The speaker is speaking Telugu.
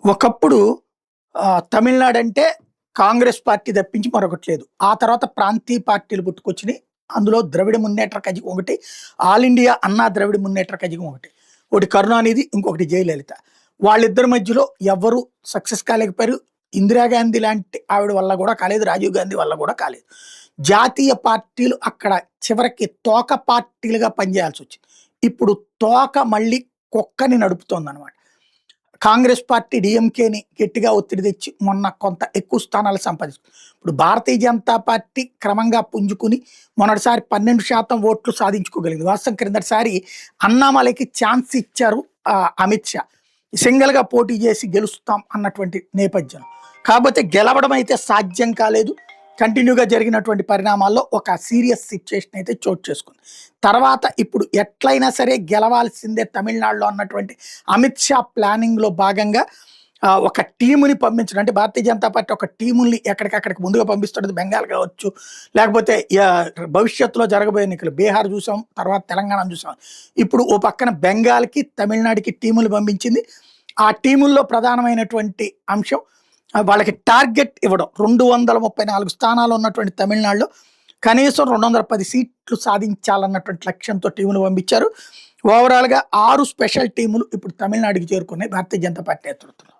ఒకప్పుడు తమిళనాడు అంటే కాంగ్రెస్ పార్టీ తప్పించి మరొకటి లేదు. ఆ తర్వాత ప్రాంతీయ పార్టీలు పుట్టుకొచ్చినాయి. అందులో ద్రవిడ మున్నేట్ర కజగం ఒకటి, ఆల్ ఇండియా అన్నా ద్రవిడ మున్నేట్ర కజగం ఒకటి. ఒకటి కరుణానిధి, ఇంకొకటి జయలలిత. వాళ్ళిద్దరి మధ్యలో ఎవ్వరు సక్సెస్ కాలేకపోయారు. ఇందిరాగాంధీ లాంటి ఆవిడ వల్ల కూడా కాలేదు. రాజీవ్ గాంధీ వల్ల కూడా కాలేదు. జాతీయ పార్టీలు అక్కడ చివరికి తోక పార్టీలుగా పనిచేయాల్సొచ్చింది. ఇప్పుడు తోక మళ్ళీ కుక్కని నడుపుతోందనమాట. కాంగ్రెస్ పార్టీ డీఎంకేని గట్టిగా ఒత్తిడి తెచ్చి మొన్న కొంత ఎక్కువ స్థానాలు సంపాదించుకుంది. ఇప్పుడు భారతీయ జనతా పార్టీ క్రమంగా పుంజుకుని మొన్నటిసారి 12% ఓట్లు సాధించుకోగలిగింది. వాస్తవం క్రిందటిసారి అన్నామలైకి ఛాన్స్ ఇచ్చారు అమిత్ షా. సింగిల్గా పోటీ చేసి గెలుస్తాం అన్నటువంటి నేపథ్యం. కాకపోతే గెలవడం అయితే సాధ్యం కాలేదు. కంటిన్యూగా జరిగినటువంటి పరిణామాల్లో ఒక సీరియస్ సిచ్యుయేషన్ అయితే చోటు చేసుకుంది. తర్వాత ఇప్పుడు ఎట్లయినా సరే గెలవాల్సిందే తమిళనాడులో అన్నటువంటి అమిత్ షా ప్లానింగ్లో భాగంగా ఒక టీముని పంపించడం, అంటే భారతీయ జనతా పార్టీ ఒక టీముల్ని ఎక్కడికక్కడికి ముందుగా పంపిస్తున్నది. బెంగాల్ కావచ్చు, లేకపోతే భవిష్యత్తులో జరగబోయే ఎన్నికలు బీహార్ చూసాం, తర్వాత తెలంగాణ చూసాం. ఇప్పుడు ఓ పక్కన బెంగాల్కి తమిళనాడుకి టీములు పంపించింది. ఆ టీముల్లో ప్రధానమైనటువంటి అంశం వాళ్ళకి టార్గెట్ ఇవ్వడం. 234 స్థానాలు ఉన్నటువంటి తమిళనాడులో కనీసం 210 సీట్లు సాధించాలన్నటువంటి లక్ష్యంతో టీములు పంపించారు. ఓవరాల్గా 6 స్పెషల్ టీములు ఇప్పుడు తమిళనాడుకి చేరుకున్నాయి భారతీయ జనతా పార్టీ నేతృత్వంలో.